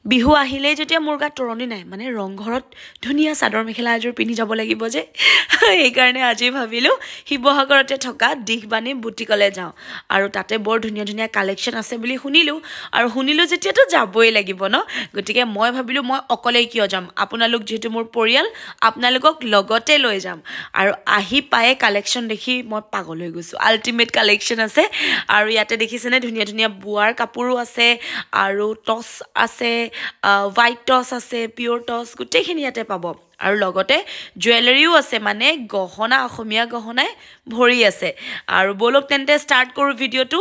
বিহু আহিলে যেতিয়া মোৰ গাত তৰণি নাই মানে ৰংঘৰত ধুনীয়া চাদৰ মেখেলা এযোৰ পিন্ধি যাব লাগিব যে সেইকাৰণে আজি ভাবিলোঁ শিৱসাগৰতে থকা দিখবাণী বুটিকলৈ যাওঁ আৰু তাতে বৰ ধুনীয়া ধুনীয়া কালেকশ্যন আছে বুলি শুনিলোঁ যেতিয়াতো যাবই লাগিব ন গতিকে মই ভাবিলোঁ মই অকলেই কিয় যাম আপোনালোক যিহেতু মোৰ পৰিয়াল আপোনালোকক লগতে লৈ যাম আৰু আহি পায়ে কালেকশ্যন দেখি মই পাগল হৈ গৈছোঁ আল্টিমেট কালেকশ্যন আছে আৰু ইয়াতে দেখিছেনে ধুনীয়া ধুনীয়া বোৱাৰ কাপোৰো আছে আৰু টচ আছে হোৱাইট টচ আছে পিয়ৰ টচ গোটেইখিনি ইয়াতে পাব আৰু লগতে জুৱেলাৰীও আছে মানে গহনা অসমীয়া গহনাই ভৰি আছে আৰু বলক তেন্তে ষ্টাৰ্ট কৰোঁ ভিডিঅ'টো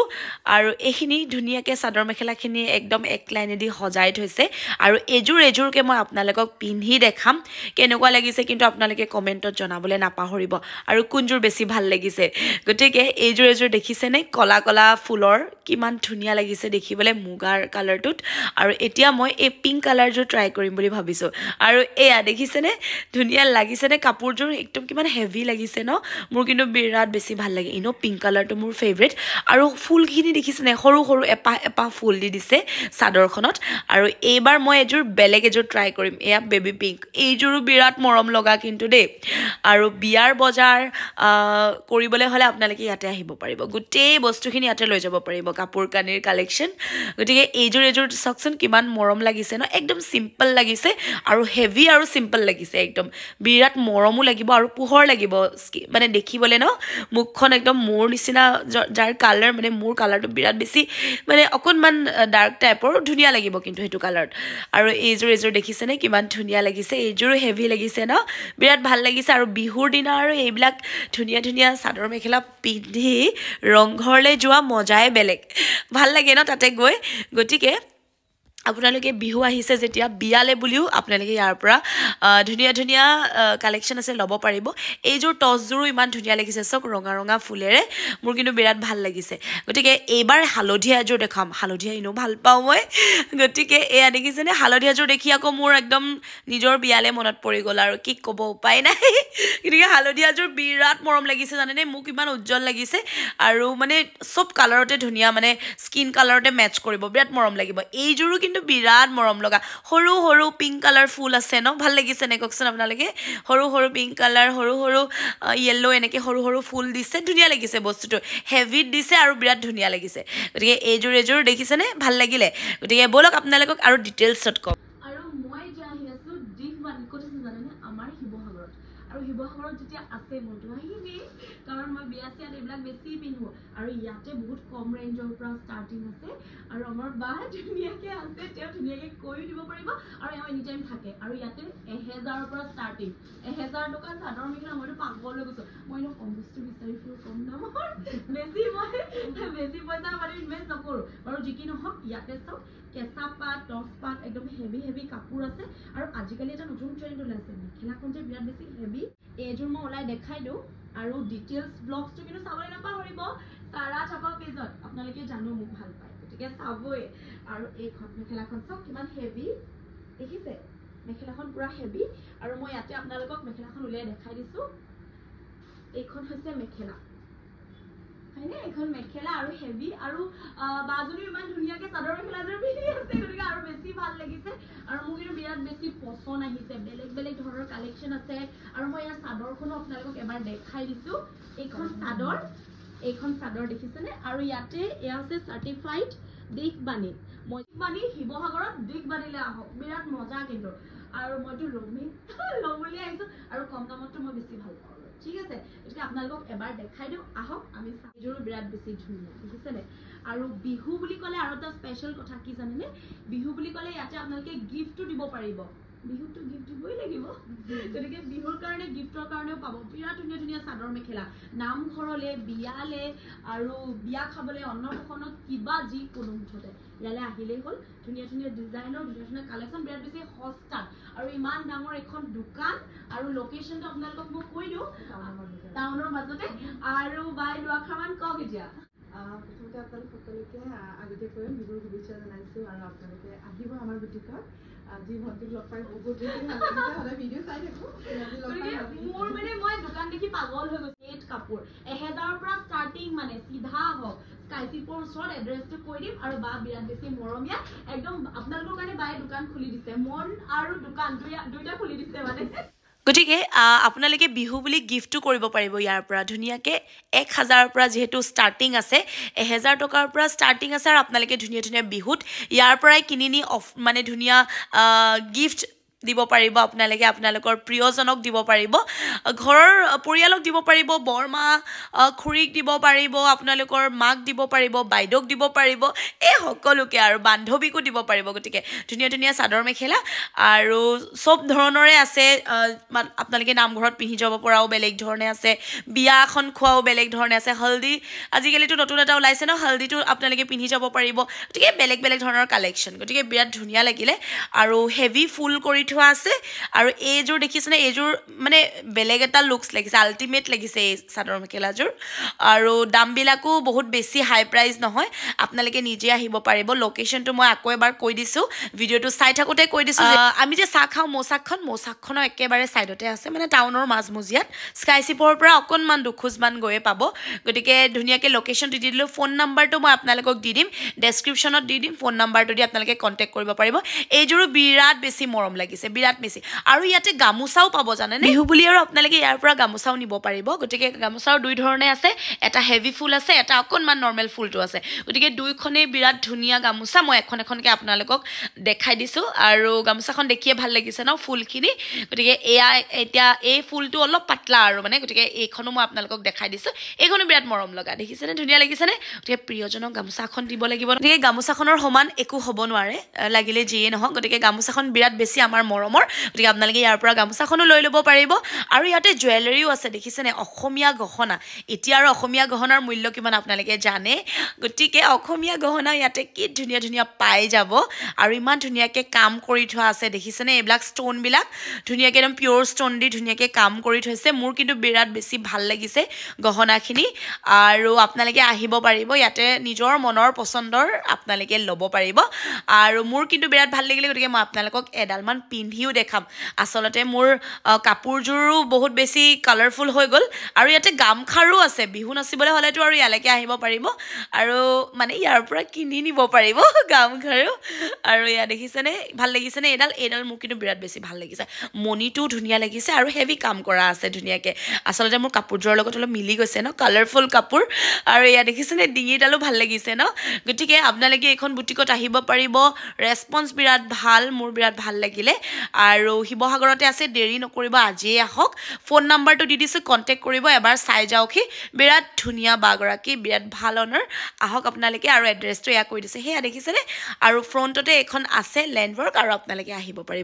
আৰু এইখিনি ধুনীয়াকৈ চাদৰ মেখেলাখিনি একদম এক লাইনেদি সজাই থৈছে আৰু এযোৰকৈ মই আপোনালোকক পিন্ধি দেখাম কেনেকুৱা লাগিছে কিন্তু আপোনালোকে কমেণ্টত জনাবলৈ নাপাহৰিব আৰু কোনযোৰ বেছি ভাল লাগিছে গতিকে এইযোৰ দেখিছেনে কলা কলা ফুলৰ কিমান ধুনীয়া লাগিছে দেখিবলৈ মুগাৰ কালাৰটোত আৰু এতিয়া মই এই পিংক কালাৰযোৰ ট্ৰাই কৰিম বুলি ভাবিছোঁ আৰু এয়া দেখিছেনে ধুনীয়া লাগিছেনে কাপোৰযোৰ একদম কিমান হেভি লাগিছে ন মোৰ কিন্তু বিৰাট বেছি ভাল লাগে ইনো পিংক কালাৰটো মোৰ ফেভৰেট আৰু ফুলখিনি দেখিছেনে সৰু সৰু এপাহ ফুল দি দিছে চাদৰখনত আৰু এইবাৰ মই বেলেগ এযোৰ ট্ৰাই কৰিম এয়া বেবী পিংক এইযোৰো বিৰাট মৰম লগা কিন্তু দেই আৰু বিয়াৰ বজাৰ কৰিবলৈ হ'লে আপোনালোকে ইয়াতে আহিব পাৰিব গোটেই বস্তুখিনি ইয়াতে লৈ যাব পাৰিব কাপোৰ কানিৰ কালেকশ্যন গতিকে এইযোৰ চাওকচোন কিমান মৰম লাগিছে ন একদম চিম্পল লাগিছে আৰু হেভি আৰু চিম্পল লাগিছে একদম বিৰাট মৰমো লাগিব আৰু পোহৰ লাগিব মানে দেখিবলৈ ন মুখখন একদম মোৰ নিচিনা যাৰ কালাৰ মানে মোৰ কালাৰটো বিৰাট বেছি মানে অকণমান ডাৰ্ক টাইপৰ ধুনীয়া লাগিব কিন্তু সেইটো কালাৰত আৰু এইযোৰ দেখিছেনে কিমান ধুনীয়া লাগিছে এইযোৰো হেভি লাগিছে ন বিৰাট ভাল লাগিছে আৰু বিহুৰ দিনা আৰু এইবিলাক ধুনীয়া ধুনীয়া চাদৰ মেখেলা পিন্ধি ৰংঘৰলৈ যোৱা মজাই বেলেগ ভাল লাগে ন তাতে গৈ গতিকে আপোনালোকে বিহু আহিছে যেতিয়া বিয়ালে বুলিও আপোনালোকে ইয়াৰ পৰা ধুনীয়া ধুনীয়া কালেকশ্যন আছে ল'ব পাৰিব এইযোৰ টচযোৰো ইমান ধুনীয়া লাগিছে চক ৰঙা ৰঙা ফুলেৰে মোৰ কিন্তু বিৰাট ভাল লাগিছে গতিকে এইবাৰ হালধীয়া এযোৰ দেখাম হালধীয়া ইনো ভাল পাওঁ মই গতিকে এয়া দেখিছেনে হালধীয়াযোৰ দেখি আকৌ মোৰ একদম নিজৰ বিয়ালে মনত পৰি গ'ল আৰু কি ক'ব উপায় নাই গতিকে হালধীয়াযোৰ বিৰাট মৰম লাগিছে জানেনে মোক ইমান উজ্জ্বল লাগিছে আৰু মানে চব কালাৰতে ধুনীয়া মানে স্কিন কালাৰতে মেটচ কৰিব বিৰাট মৰম লাগিব এইযোৰো কিন্তু বিৰাট মৰম লগা সৰু সৰু পিংক কালাৰ ফুল আছে ন ভাল লাগিছে নে কওকচোন আপোনালোকে সৰু সৰু পিংক কালাৰ সৰু সৰু য়েল্লো এনেকৈ সৰু সৰু ফুল দিছে ধুনীয়া লাগিছে বস্তুটো হেভিত দিছে আৰু বিৰাট ধুনীয়া লাগিছে গতিকে এইযোৰ দেখিছেনে ভাল লাগিলে গতিকে বলক আপোনালোকক আৰু ডিটেইলছত কম আৰু মই যে আহি আছোঁ দিখবাণী ক'ত আছে জানেনে আমাৰ শিৱসাগৰত আৰু শিৱসাগৰত যেতিয়া আছে মনটো আহিবি কাৰণ মই বিয়া চিয়াত এইবিলাক বেছি পিন্ধো আৰু ইয়াতে বহুত কম ৰেঞ্জৰ পৰা ষ্টাৰ্টিং আছে আৰু আমাৰ বা ধুনীয়াকৈ আছে তেওঁ ধুনীয়াকৈ কৰি দিব পাৰিব আৰু এওঁ এনি টাইম থাকে আৰু ইয়াতে 1000ৰ পৰা ষ্টাৰ্টিং 1000 টকা চাদৰ মেখেলা মইতো পাগল হৈ গৈছোঁ মই এনেও কম বস্তু বিচাৰিছোঁ কম দামৰ বেছি পইচা মানে ইনভেষ্ট নকৰোঁ বাৰু যি কি নহওক ইয়াতে চাওক কেঁচা পাত টচ পাত একদম হেভি কাপোৰ আছে আৰু আজিকালি এটা নতুন ট্ৰেণ্ড ওলাইছে মেখেলাখন যে বিৰাট বেছি হেভি এইযোৰ মই ওলাই দেখাই দিওঁ আৰু ডিটেইলছ ব্লগছটো কিন্তু চাবলৈ নাপাহৰিব তাৰা থকা পেজত আপোনালোকে জানো মোক ভাল পায় গতিকে চাবই আৰু এইখন মেখেলাখন চাওক কিমান হেভি দেখিছে মেখেলাখন পুৰা হেভি আৰু মই ইয়াতে আপোনালোকক মেখেলাখন উলিয়াই দেখাই দিছোঁ এইখন হৈছে মেখেলা হয়নে এইখন মেখেলা আৰু হেভি আৰু বাজনীও ইমান ধুনীয়াকৈ চাদৰ মেখেলাযোৰ পিন্ধি আছে গতিকে আৰু বেছি ভাল লাগিছে আৰু মোৰ কিন্তু বিৰাট বেছি পচন্দ আহিছে বেলেগ ধৰণৰ কালেকশ্যন আছে আৰু মই ইয়াৰ চাদৰখনো আপোনালোকক এবাৰ দেখাই দিছোঁ এইখন চাদৰ দেখিছেনে আৰু ইয়াতে এয়া আছে চাৰ্টিফাইড দিখবাণী দিখবাণী শিৱসাগৰত দিখবাণীলৈ আহক বিৰাট মজা কিন্তু আৰু মইতো ল'ম বুলি আহিছোঁ আৰু কম দামততো মই বেছি ভাল পাওঁ ঠিক আছে গতিকে আপোনালোকক এবাৰ দেখাই দিওঁ আহক আমি চাইযোৰো বিৰাট বেছি ধুনীয়া দেখিছেনে আৰু বিহু বুলি ক'লে আৰু এটা স্পেচিয়েল কথা কি জানেনে বিহু বুলি ক'লে ইয়াতে আপোনালোকে গিফ্টটো দিব পাৰিব বিহুতো গিফ্ট দিবই লাগিব গতিকে বিহুৰ কাৰণে গিফ্টৰ কাৰণেও পাব বিৰাট ধুনীয়া চাদৰ মেখেলা নামঘৰলৈ বিয়ালে আৰু বিয়া খাবলৈ অন্নপ্ৰসনত কিবা যিকোনো মুঠতে ইয়ালৈ আহিলেই হ'ল ধুনীয়া ডিজাইনৰ ধুনীয়া কালেকশ্যন বিৰাট বেছি সস্তাত আৰু ইমান ডাঙৰ এখন দোকান আৰু লোকেশ্যনটো আপোনালোকক মই কৈ দিওঁ টাউনৰ মাজতে আৰু বাই দুআষাৰমান কওক এতিয়া প্ৰথমতে আপোনালোক সকলোকে আগতীয়াকৈ বিহুৰ শুভেচ্ছা জনাইছোঁ আৰু আপোনালোকে আহিব আমাৰ বুটিকত আজি ভণ্টিক লগ পাই বহুত সদায় ভিডিঅ' চাই থাকোঁ মোৰ মানে মই দোকান দেখি পাগল হৈ গৈছোঁ কাপোৰ 1000ৰ পৰা ষ্টাৰ্টিং মানে চিধা হওক স্কাইচিপৰ ওচৰত এড্ৰেছটো কৈ দিম আৰু বা বিৰাট বেছি মৰমীয়া একদম আপোনালোকৰ কাৰণে বায়ে দোকান খুলি দিছে মন আৰু দোকান দুইটা খুলি দিছে মানে গতিকে আপোনালোকে বিহু বুলি গিফ্টটো কৰিব পাৰিব ইয়াৰ পৰা ধুনীয়াকৈ 1000ৰ পৰা যিহেতু ষ্টাৰ্টিং আছে 1000 টকাৰ পৰা ষ্টাৰ্টিং আছে আৰু আপোনালোকে ধুনীয়া ধুনীয়া বিহুত ইয়াৰ পৰাই কিনি নি মানে ধুনীয়া গিফ্ট দিব পাৰিব আপোনালোকে আপোনালোকৰ প্ৰিয়জনক দিব পাৰিব ঘৰৰ পৰিয়ালক দিব পাৰিব বৰমা খুৰীক দিব পাৰিব আপোনালোকৰ মাক দিব পাৰিব বাইদেউক দিব পাৰিব এই সকলোকে আৰু বান্ধৱীকো দিব পাৰিব গতিকে ধুনীয়া ধুনীয়া চাদৰ মেখেলা আৰু সব ধৰণৰে আছে আপোনালোকে নামঘৰত পিন্ধি যাব পৰাও বেলেগ ধৰণে আছে বিয়া এখন খোৱাও বেলেগ ধৰণে আছে হলদি আজিকালিতো নতুন এটা ওলাইছে ন হলদিটো আপোনালোকে পিন্ধি যাব পাৰিব গতিকে বেলেগ বেলেগ ধৰণৰ কালেকশ্যন গতিকে বিৰাট ধুনীয়া লাগিলে আৰু হেভি ফুল কৰি থোৱা আছে আৰু এইযোৰ দেখিছেনে এইযোৰ মানে বেলেগ এটা লুকছ লাগিছে আল্টিমেট লাগিছে এই চাদৰ মেখেলাযোৰ আৰু দামবিলাকো বহুত বেছি হাই প্ৰাইচ নহয় আপোনালোকে নিজে আহিব পাৰিব লোকেশ্যনটো মই আকৌ এবাৰ কৈ দিছোঁ ভিডিঅ'টো চাই থাকোঁতে কৈ দিছোঁ আমি যে চাহ খাওঁ মৌচাকখনৰ একেবাৰে ছাইডতে আছে মানে টাউনৰ মাজমজিয়াত স্কাইচিপৰ পৰা অকণমান দুখোজমান গৈয়ে পাব গতিকে ধুনীয়াকৈ লোকেশ্যনটো দি দিলোঁ ফোন নাম্বাৰটো মই আপোনালোকক দি দিম ডেছক্ৰিপশ্যনত দি দিম ফোন নাম্বাৰটো দি আপোনালোকে কণ্টেক্ট কৰিব পাৰিব এইযোৰো বিৰাট বেছি মৰম লাগিছে বিৰাট বেছি আৰু ইয়াতে গামোচাও পাব জানেনে বিহু বুলি আৰু আপোনালোকে ইয়াৰ পৰা গামোচাও নিব পাৰিব গতিকে গামোচাও দুই ধৰণে আছে এটা হেভি ফুল আছে এটা অকণমান নৰ্মেল ফুলটো আছে গতিকে দুইখনেই বিৰাট ধুনীয়া গামোচা মই এখনকৈ আপোনালোকক দেখাই দিছোঁ আৰু গামোচাখন দেখিয়ে ভাল লাগিছে ন ফুলখিনি গতিকে এয়া এতিয়া এই ফুলটো অলপ পাতলা আৰু মানে গতিকে এইখনো মই আপোনালোকক দেখাই দিছোঁ এইখনো বিৰাট মৰম লগা দেখিছেনে ধুনীয়া লাগিছেনে গতিকে প্ৰিয়জনক গামোচাখন দিব লাগিব গতিকে গামোচাখনৰ সমান একো হ'ব নোৱাৰে লাগিলে যিয়ে নহওক গতিকে গামোচাখন বিৰাট বেছি আমাৰ মৰমৰ গতিকে আপোনালোকে ইয়াৰ পৰা গামোচাখনো লৈ ল'ব পাৰিব আৰু ইয়াতে জুৱেলাৰীও আছে দেখিছেনে অসমীয়া গহনা এতিয়া আৰু অসমীয়া গহনাৰ মূল্য কিমান আপোনালোকে জানে গতিকে অসমীয়া গহনা ইয়াতে কি ধুনীয়া ধুনীয়া পাই যাব আৰু ইমান ধুনীয়াকৈ কাম কৰি থোৱা আছে দেখিছেনে এইবিলাক ষ্ট'নবিলাক ধুনীয়াকৈ একদম পিয়'ৰ ষ্ট'ন দি ধুনীয়াকৈ কাম কৰি থৈছে মোৰ কিন্তু বিৰাট বেছি ভাল লাগিছে গহনাখিনি আৰু আপোনালোকে আহিব পাৰিব ইয়াতে নিজৰ মনৰ পচন্দৰ আপোনালোকে ল'ব পাৰিব আৰু মোৰ কিন্তু বিৰাট ভাল লাগিলে গতিকে মই আপোনালোকক এডালমান পিন্ধিও দেখাম আচলতে মোৰ কাপোৰযোৰো বহুত বেছি কালাৰফুল হৈ গ'ল আৰু ইয়াতে গামখাৰো আছে বিহু নাচিবলৈ হ'লেতো আৰু ইয়ালৈকে আহিব পাৰিব আৰু মানে ইয়াৰ পৰা কিনি নিব পাৰিব গামখাৰু আৰু ইয়াত দেখিছেনে ভাল লাগিছেনে এইডাল মোৰ কিন্তু বিৰাট বেছি ভাল লাগিছে মণিটোও ধুনীয়া লাগিছে আৰু হেভি কাম কৰা আছে ধুনীয়াকৈ আচলতে মোৰ কাপোৰযোৰৰ লগত অলপ মিলি গৈছে ন কালাৰফুল কাপোৰ আৰু ইয়াত দেখিছেনে ডিঙিডালো ভাল লাগিছে ন গতিকে আপোনালোকে এইখন বুটিকত আহিব পাৰিব ৰেছপন্স বিৰাট ভাল মোৰ বিৰাট ভাল লাগিলে আৰু শিৱসাগৰতে আছে দেৰি নকৰিব আজিয়ে আহক ফোন নাম্বাৰটো দি দিছোঁ কণ্টেক্ট কৰিব এবাৰ চাই যাওকহি বিৰাট ধুনীয়া বাগৰাকী বিৰাট ভাল অনাৰ আহক আপোনালোকে আৰু এড্ৰেছটো এয়া কৈ দিছে সেয়া দেখিছেনে আৰু ফ্ৰণ্টতে এখন আছে লেণ্ডমাৰ্ক আৰু আপোনালোকে আহিব পাৰিব